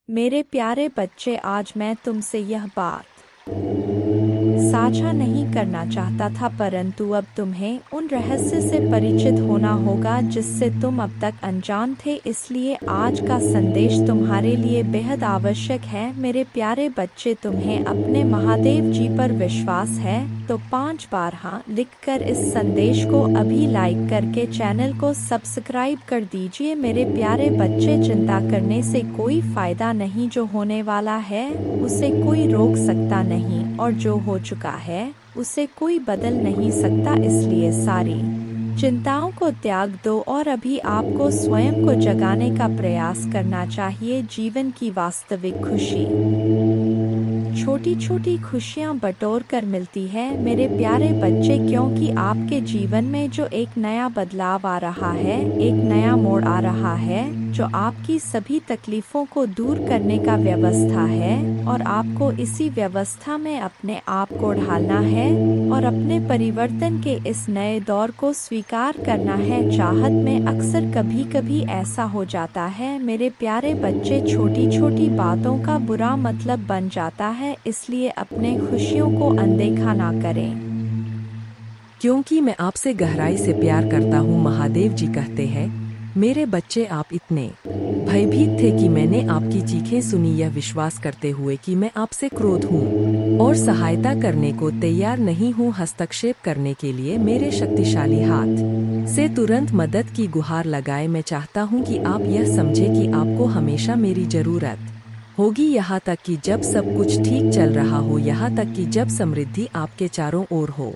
मेरे प्यारे बच्चे, आज मैं तुमसे यह बात साझा नहीं करना चाहता था, परंतु अब तुम्हें उन रहस्य से परिचित होना होगा जिससे तुम अब तक अनजान थे। इसलिए आज का संदेश तुम्हारे लिए बेहद आवश्यक है। मेरे प्यारे बच्चे, तुम्हें अपने महादेव जी पर विश्वास है तो 5 बार हाँ लिखकर इस संदेश को अभी लाइक करके चैनल को सब्सक्राइब कर दीजिए। मेरे प्यारे बच्चे, चिंता करने से कोई फायदा नहीं। जो होने वाला है उसे कोई रोक सकता नहीं, और जो हो चुका है उसे कोई बदल नहीं सकता। इसलिए सारी चिंताओं को त्याग दो और अभी आपको स्वयं को जगाने का प्रयास करना चाहिए। जीवन की वास्तविक खुशी छोटी छोटी खुशियां बटोर कर मिलती है मेरे प्यारे बच्चे, क्योंकि आपके जीवन में जो एक नया बदलाव आ रहा है, एक नया मोड़ आ रहा है जो आपकी सभी तकलीफों को दूर करने का व्यवस्था है, और आपको इसी व्यवस्था में अपने आप को ढालना है और अपने परिवर्तन के इस नए दौर को स्वीकार करना है। चाहत में अक्सर कभी कभी ऐसा हो जाता है मेरे प्यारे बच्चे, छोटी छोटी बातों का बुरा मतलब बन जाता है। इसलिए अपने खुशियों को अनदेखा ना करें। क्योंकि मैं आपसे गहराई से प्यार करता हूँ, महादेव जी कहते हैं। मेरे बच्चे, आप इतने भयभीत थे कि मैंने आपकी चीखें सुनी, यह विश्वास करते हुए कि मैं आपसे क्रोध हूँ और सहायता करने को तैयार नहीं हूँ। हस्तक्षेप करने के लिए मेरे शक्तिशाली हाथ से तुरंत मदद की गुहार लगाए। मैं चाहता हूँ कि आप यह समझें कि आपको हमेशा मेरी जरूरत होगी, यहाँ तक कि जब सब कुछ ठीक चल रहा हो, यहाँ तक कि जब समृद्धि आपके चारों ओर हो।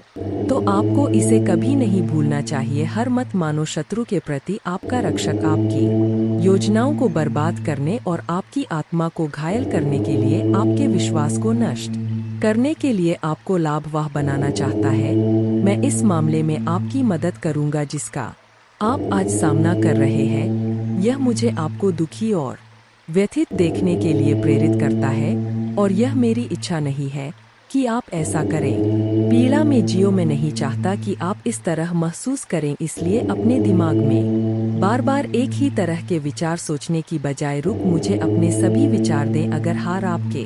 तो आपको इसे कभी नहीं भूलना चाहिए। हर मत मानो शत्रु के प्रति आपका रक्षक आपकी योजनाओं को बर्बाद करने और आपकी आत्मा को घायल करने के लिए, आपके विश्वास को नष्ट करने के लिए आपको लाभवाह बनाना चाहता है। मैं इस मामले में आपकी मदद करूंगा जिसका आप आज सामना कर रहे हैं। यह मुझे आपको दुखी और व्यथित देखने के लिए प्रेरित करता है, और यह मेरी इच्छा नहीं है कि आप ऐसा करें। पीड़ा में जियो। मैं नहीं चाहता कि आप इस तरह महसूस करें। इसलिए अपने दिमाग में बार बार एक ही तरह के विचार सोचने की बजाय मुझे अपने सभी विचार दें। अगर हार आपके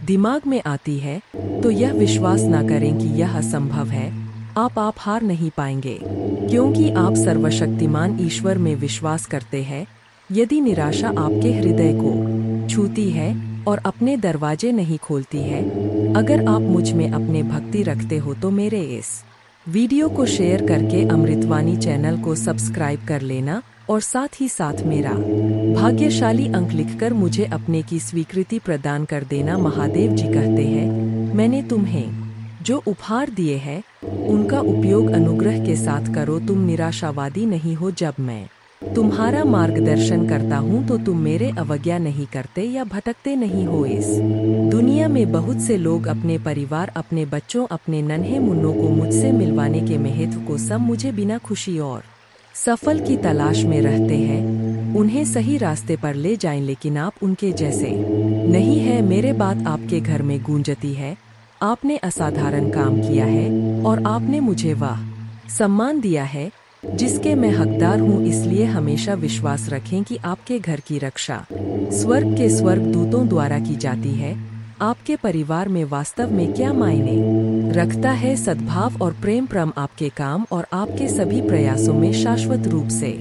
दिमाग में आती है तो यह विश्वास ना करें कि यह असंभव है। आप हार नहीं पाएंगे, क्योंकि आप सर्वशक्तिमान ईश्वर में विश्वास करते हैं। यदि निराशा आपके हृदय को छूती है और अपने दरवाजे नहीं खोलती है, अगर आप मुझ में अपने भक्ति रखते हो तो मेरे इस वीडियो को शेयर करके अमृतवाणी चैनल को सब्सक्राइब कर लेना, और साथ ही साथ मेरा भाग्यशाली अंक लिखकर मुझे अपने की स्वीकृति प्रदान कर देना। महादेव जी कहते हैं, मैंने तुम्हें जो उपहार दिए हैं उनका उपयोग अनुग्रह के साथ करो। तुम निराशावादी नहीं हो। जब मैं तुम्हारा मार्गदर्शन करता हूँ तो तुम मेरे अवज्ञा नहीं करते या भटकते नहीं हो। इस दुनिया में बहुत से लोग अपने परिवार, अपने बच्चों, अपने नन्हे मुन्नों को मुझसे मिलवाने के महत्व को मुझे बिना खुशी और सफल की तलाश में रहते हैं। उन्हें सही रास्ते पर ले जाएं, लेकिन आप उनके जैसे नहीं है। मेरे बात आपके घर में गूंजती है। आपने असाधारण काम किया है और आपने मुझे वह सम्मान दिया है जिसके मैं हकदार हूँ। इसलिए हमेशा विश्वास रखें कि आपके घर की रक्षा स्वर्ग के स्वर्गदूतों द्वारा की जाती है। आपके परिवार में वास्तव में क्या मायने रखता है? सद्भाव और प्रेम परम आपके काम और आपके सभी प्रयासों में शाश्वत रूप से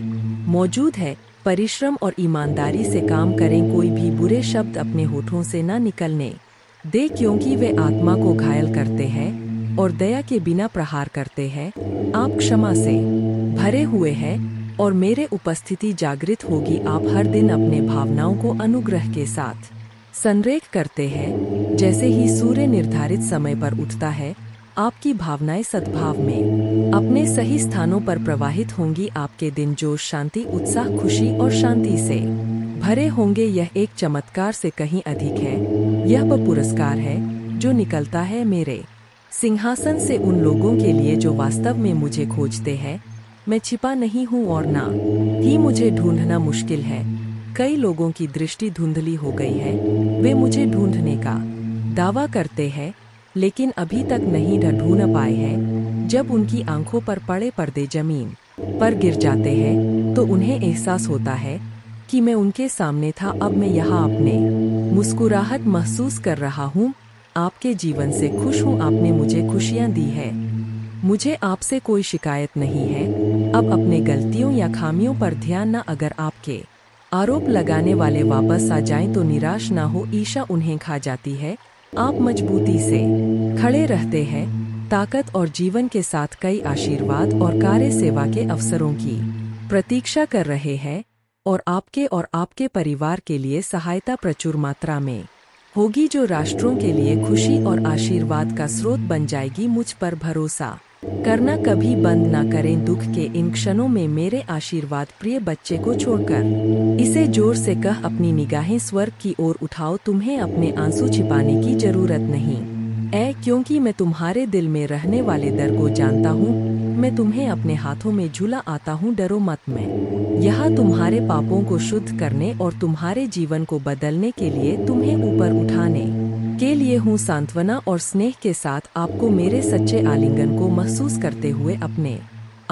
मौजूद है। परिश्रम और ईमानदारी से काम करें। कोई भी बुरे शब्द अपने होठों से न निकलने दे, क्योंकि वे आत्मा को घायल करते हैं और दया के बिना प्रहार करते हैं। आप क्षमा से भरे हुए हैं और मेरे उपस्थिति जागृत होगी। आप हर दिन अपने भावनाओं को अनुग्रह के साथ संरेख करते हैं। जैसे ही सूर्य निर्धारित समय पर उठता है, आपकी भावनाएं सद्भाव में अपने सही स्थानों पर प्रवाहित होंगी। आपके दिन जोश, शांति, उत्साह, खुशी और शांति से भरे होंगे। यह एक चमत्कार से कहीं अधिक है। यह वह पुरस्कार है जो निकलता है मेरे सिंहासन से उन लोगों के लिए जो वास्तव में मुझे खोजते हैं। मैं छिपा नहीं हूँ और ना ही मुझे ढूंढना मुश्किल है। कई लोगों की दृष्टि धुंधली हो गई है। वे मुझे ढूंढने का दावा करते हैं, लेकिन अभी तक नहीं ढूंढ पाए हैं। जब उनकी आंखों पर पड़े पर्दे जमीन पर गिर जाते हैं तो उन्हें एहसास होता है कि मैं उनके सामने था, अब मैं यहाँ अपने मुस्कुराहट महसूस कर रहा हूँ। आपके जीवन से खुश हूँ, आपने मुझे खुशियाँ दी है। मुझे आपसे कोई शिकायत नहीं है। अब अपने गलतियों या खामियों पर ध्यान न, अगर आपके आरोप लगाने वाले वापस आ जाएं तो निराश ना हो, ईर्ष्या उन्हें खा जाती है। आप मजबूती से खड़े रहते हैं, ताकत और जीवन के साथ कई आशीर्वाद और कार्य सेवा के अवसरों की प्रतीक्षा कर रहे हैं और आपके परिवार के लिए सहायता प्रचुर मात्रा में होगी, जो राष्ट्रों के लिए खुशी और आशीर्वाद का स्रोत बन जाएगी। मुझ पर भरोसा करना कभी बंद ना करें। दुख के इन क्षणों में मेरे आशीर्वाद, प्रिय बच्चे को छोड़कर इसे जोर से कह, अपनी निगाहें स्वर्ग की ओर उठाओ। तुम्हें अपने आंसू छिपाने की जरूरत नहीं क्योंकि मैं तुम्हारे दिल में रहने वाले डर को जानता हूँ। मैं तुम्हें अपने हाथों में झूला आता हूँ, डरो मत। मैं यहाँ तुम्हारे पापों को शुद्ध करने और तुम्हारे जीवन को बदलने के लिए, तुम्हें ऊपर उठाने के लिए हूँ। सांत्वना और स्नेह के साथ आपको मेरे सच्चे आलिंगन को महसूस करते हुए अपने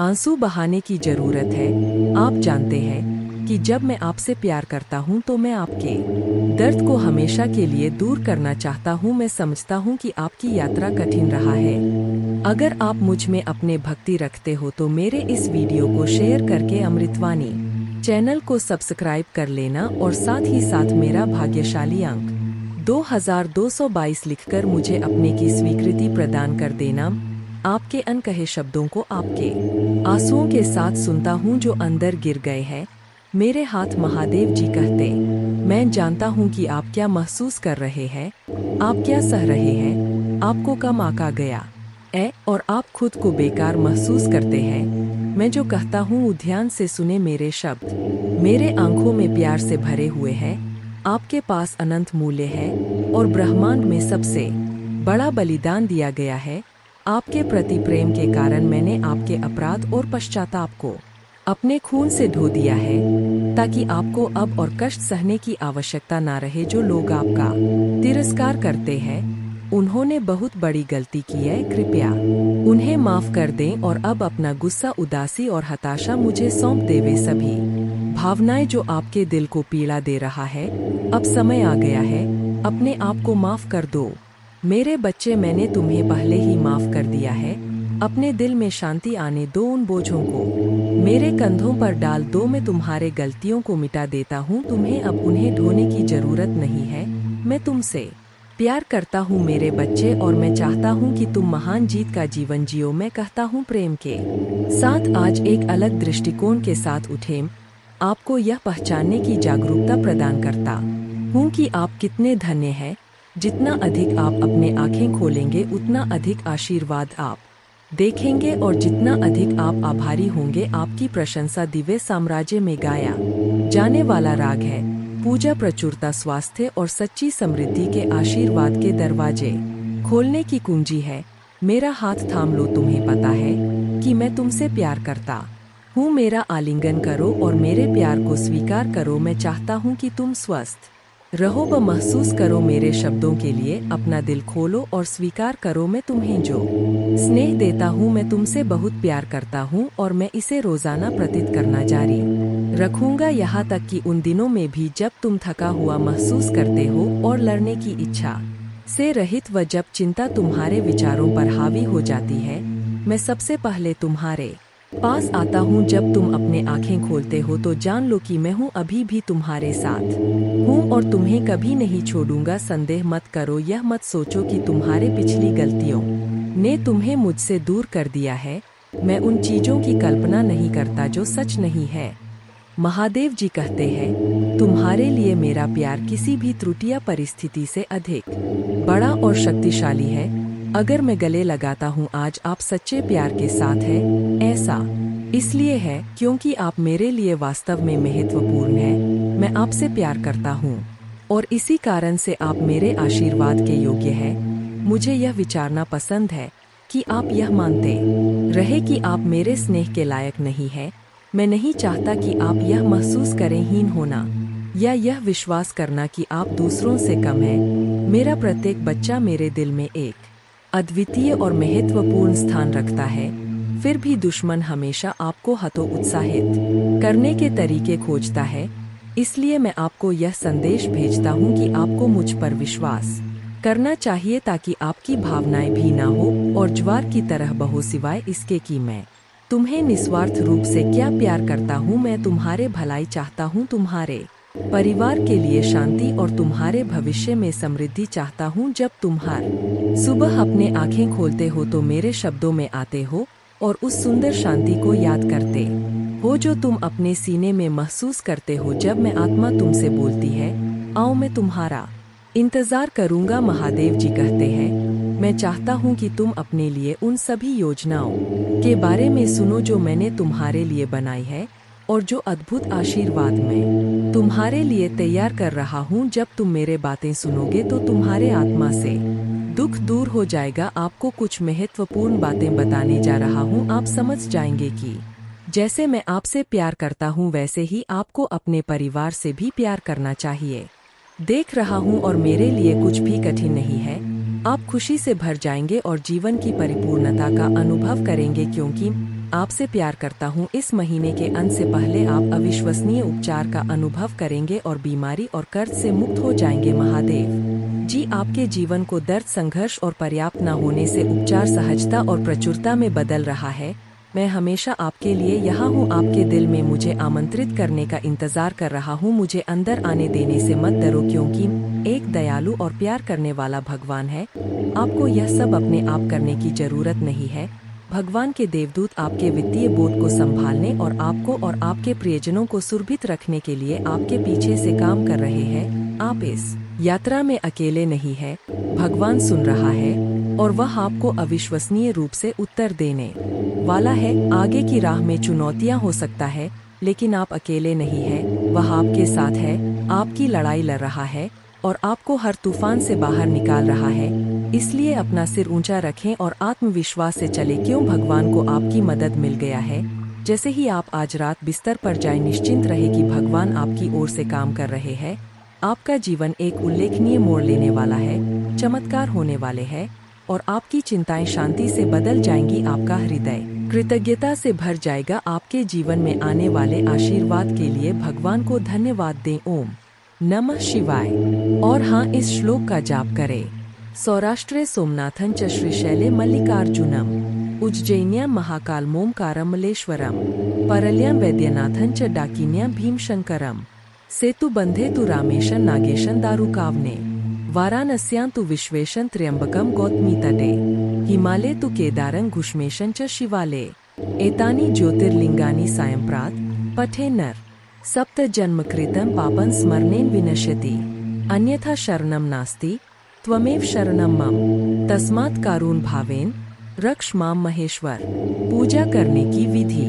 आंसू बहाने की जरूरत है। आप जानते हैं कि जब मैं आपसे प्यार करता हूँ तो मैं आपके दर्द को हमेशा के लिए दूर करना चाहता हूँ। मैं समझता हूँ कि आपकी यात्रा कठिन रहा है। अगर आप मुझ में अपने भक्ति रखते हो तो मेरे इस वीडियो को शेयर करके अमृतवाणी चैनल को सब्सक्राइब कर लेना और साथ ही साथ मेरा भाग्यशाली अंक 2222 लिखकर मुझे अपने की स्वीकृति प्रदान कर देना। आपके अनकहे शब्दों को आपके आंसुओं के साथ सुनता हूँ जो अंदर गिर गए हैं। मेरे हाथ महादेव जी कहते, मैं जानता हूँ कि आप क्या महसूस कर रहे हैं, आप क्या सह रहे हैं। आपको कम आका गया और आप खुद को बेकार महसूस करते हैं। मैं जो कहता हूँ ध्यान से सुने, मेरे शब्द मेरे आंखों में प्यार से भरे हुए हैं। आपके पास अनंत मूल्य है और ब्रह्मांड में सबसे बड़ा बलिदान दिया गया है। आपके प्रति प्रेम के कारण मैंने आपके अपराध और पश्चाताप को अपने खून से धो दिया है, ताकि आपको अब और कष्ट सहने की आवश्यकता ना रहे। जो लोग आपका तिरस्कार करते हैं उन्होंने बहुत बड़ी गलती की है, कृपया उन्हें माफ कर दें और अब अपना गुस्सा, उदासी और हताशा मुझे सौंप दे। वे सभी भावनाएं जो आपके दिल को पीड़ा दे रहा है, अब समय आ गया है, अपने आप को माफ कर दो। मेरे बच्चे, मैंने तुम्हें पहले ही माफ कर दिया है। अपने दिल में शांति आने दो, उन बोझों को मेरे कंधों पर डाल दो। मैं तुम्हारे गलतियों को मिटा देता हूँ, तुम्हें अब उन्हें ढोने की जरूरत नहीं है। मैं तुमसे प्यार करता हूँ मेरे बच्चे, और मैं चाहता हूँ कि तुम महान जीत का जीवन जियो। मैं कहता हूँ प्रेम के साथ आज एक अलग दृष्टिकोण के साथ उठें। आपको यह पहचानने की जागरूकता प्रदान करता हूँ कि आप कितने धन्य हैं। जितना अधिक आप अपने आंखें खोलेंगे उतना अधिक आशीर्वाद आप देखेंगे, और जितना अधिक आप आभारी होंगे, आपकी प्रशंसा दिव्य साम्राज्य में गाया जाने वाला राग है। पूजा, प्रचुरता, स्वास्थ्य और सच्ची समृद्धि के आशीर्वाद के दरवाजे खोलने की कुंजी है। मेरा हाथ थाम लो, तुम्हें पता है कि मैं तुमसे प्यार करता हूँ। मेरा आलिंगन करो और मेरे प्यार को स्वीकार करो। मैं चाहता हूँ कि तुम स्वस्थ रहो व महसूस करो। मेरे शब्दों के लिए अपना दिल खोलो और स्वीकार करो। मैं तुम्हें जो स्नेह देता हूँ, मैं तुमसे बहुत प्यार करता हूँ और मैं इसे रोजाना प्रतीत करना जारी रखूंगा, यहाँ तक कि उन दिनों में भी जब तुम थका हुआ महसूस करते हो और लड़ने की इच्छा से रहित, व जब चिंता तुम्हारे विचारों पर हावी हो जाती है। मैं सबसे पहले तुम्हारे पास आता हूँ। जब तुम अपने आंखें खोलते हो तो जान लो कि मैं हूँ, अभी भी तुम्हारे साथ हूँ और तुम्हें कभी नहीं छोड़ूंगा। संदेह मत करो, यह मत सोचो कि तुम्हारे पिछली गलतियों ने तुम्हें मुझसे दूर कर दिया है। मैं उन चीजों की कल्पना नहीं करता जो सच नहीं है। महादेव जी कहते हैं, तुम्हारे लिए मेरा प्यार किसी भी त्रुटिया परिस्थिति से अधिक बड़ा और शक्तिशाली है। अगर मैं गले लगाता हूँ आज, आप सच्चे प्यार के साथ हैं। ऐसा इसलिए है क्योंकि आप मेरे लिए वास्तव में महत्वपूर्ण हैं। मैं आपसे प्यार करता हूँ और इसी कारण से आप मेरे आशीर्वाद के योग्य हैं। मुझे यह विचारना पसंद है कि आप यह मानते रहे कि आप मेरे स्नेह के लायक नहीं हैं। मैं नहीं चाहता कि आप यह महसूस करें हीन होना या यह विश्वास करना कि आप दूसरों से कम हैं। मेरा प्रत्येक बच्चा मेरे दिल में एक अद्वितीय और महत्वपूर्ण स्थान रखता है। फिर भी दुश्मन हमेशा आपको हतोत्साहित करने के तरीके खोजता है। इसलिए मैं आपको यह संदेश भेजता हूँ कि आपको मुझ पर विश्वास करना चाहिए ताकि आपकी भावनाएं भी ना हो और ज्वार की तरह बहो, सिवाय इसके कि मैं तुम्हें निस्वार्थ रूप से क्या प्यार करता हूँ। मैं तुम्हारे भलाई चाहता हूँ, तुम्हारे परिवार के लिए शांति और तुम्हारे भविष्य में समृद्धि चाहता हूँ। जब तुम हर सुबह अपने आंखें खोलते हो तो मेरे शब्दों में आते हो और उस सुंदर शांति को याद करते हो जो तुम अपने सीने में महसूस करते हो जब मैं आत्मा तुमसे बोलती है, आओ मैं तुम्हारा इंतजार करूंगा। महादेव जी कहते हैं, मैं चाहता हूं कि तुम अपने लिए उन सभी योजनाओं के बारे में सुनो जो मैंने तुम्हारे लिए बनाई है और जो अद्भुत आशीर्वाद मैं तुम्हारे लिए तैयार कर रहा हूं। जब तुम मेरे बातें सुनोगे तो तुम्हारे आत्मा से दुख दूर हो जाएगा। आपको कुछ महत्वपूर्ण बातें बताने जा रहा हूं। आप समझ जाएंगे कि जैसे मैं आपसे प्यार करता हूं वैसे ही आपको अपने परिवार से भी प्यार करना चाहिए। देख रहा हूं और मेरे लिए कुछ भी कठिन नहीं है। आप खुशी से भर जाएंगे और जीवन की परिपूर्णता का अनुभव करेंगे क्योंकि आपसे प्यार करता हूं। इस महीने के अंत से पहले आप अविश्वसनीय उपचार का अनुभव करेंगे और बीमारी और कर्ज से मुक्त हो जाएंगे। महादेव जी आपके जीवन को दर्द, संघर्ष और पर्याप्त न होने से उपचार सहजता और प्रचुरता में बदल रहा है। मैं हमेशा आपके लिए यहाँ हूँ। आपके दिल में मुझे आमंत्रित करने का इंतजार कर रहा हूँ। मुझे अंदर आने देने से मत डरो क्योंकि एक दयालु और प्यार करने वाला भगवान है। आपको यह सब अपने आप करने की जरूरत नहीं है। भगवान के देवदूत आपके वित्तीय बोझ को संभालने और आपको और आपके प्रियजनों को सुरक्षित रखने के लिए आपके पीछे से काम कर रहे हैं। आप इस यात्रा में अकेले नहीं हैं। भगवान सुन रहा है और वह आपको अविश्वसनीय रूप से उत्तर देने वाला है। आगे की राह में चुनौतियां हो सकता है लेकिन आप अकेले नहीं हैं। वह आपके साथ है, आपकी लड़ाई लड़ रहा है और आपको हर तूफान से बाहर निकाल रहा है। इसलिए अपना सिर ऊंचा रखें और आत्मविश्वास से चले क्यों भगवान को आपकी मदद मिल गया है। जैसे ही आप आज रात बिस्तर पर जाएं, निश्चिंत रहे कि भगवान आपकी ओर से काम कर रहे हैं। आपका जीवन एक उल्लेखनीय मोड़ लेने वाला है, चमत्कार होने वाले हैं और आपकी चिंताएं शांति से बदल जाएंगी। आपका हृदय कृतज्ञता से भर जाएगा। आपके जीवन में आने वाले आशीर्वाद के लिए भगवान को धन्यवाद दें। ओम नमः शिवाय। और हाँ, इस श्लोक का जाप करें। सौराष्ट्रे सोमनाथं च श्रीशैले मल्लिकार्जुनम, उज्जैन्यां महाकालमोमकारमलेश्वरम, परल्यां वैद्यनाथं च डाकिन्यां भीमशंकरम, सेतुबंधे तु रामेशं नागेशं दारुकावने, वाराणस्यां तु विश्वेशं त्र्यंबकं गौतमी तटे, हिमालये तु केदारं घुष्मेशं च शिवाले, एतानि ज्योतिर्लिंगानि सायंप्रात पठे नर, सप्त जन्मकृतं पापं स्मरणेन विनश्यति, अन्यथा शरणं नास्ति त्वमेव शरणं मम, तस्मात् कारुण्य भावेन रक्ष माम महेश्वर। पूजा करने की विधि।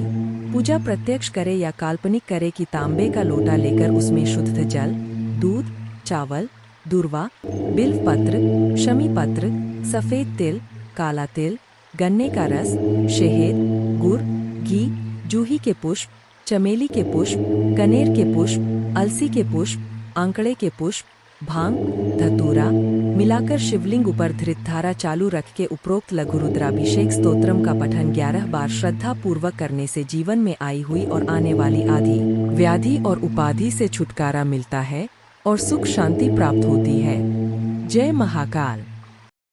पूजा प्रत्यक्ष करे या काल्पनिक करे कि तांबे का लोटा लेकर उसमें शुद्ध जल, दूध, चावल, दूर्वा, बिल्व पत्र, शमी पत्र, सफेद तिल, काला तिल, गन्ने का रस, शहद, गुड़, घी, जूही के पुष्प, चमेली के पुष्प, कनेर के पुष्प, अलसी के पुष्प, आंकड़े के पुष्प, भांग, धतूरा मिलाकर शिवलिंग ऊपर धृत धारा चालू रख के उपरोक्त लघु रुद्राभिषेक स्तोत्रम का पठन 11 बार श्रद्धा पूर्वक करने से जीवन में आई हुई और आने वाली आदि व्याधि और उपाधि से छुटकारा मिलता है और सुख शांति प्राप्त होती है। जय महाकाल।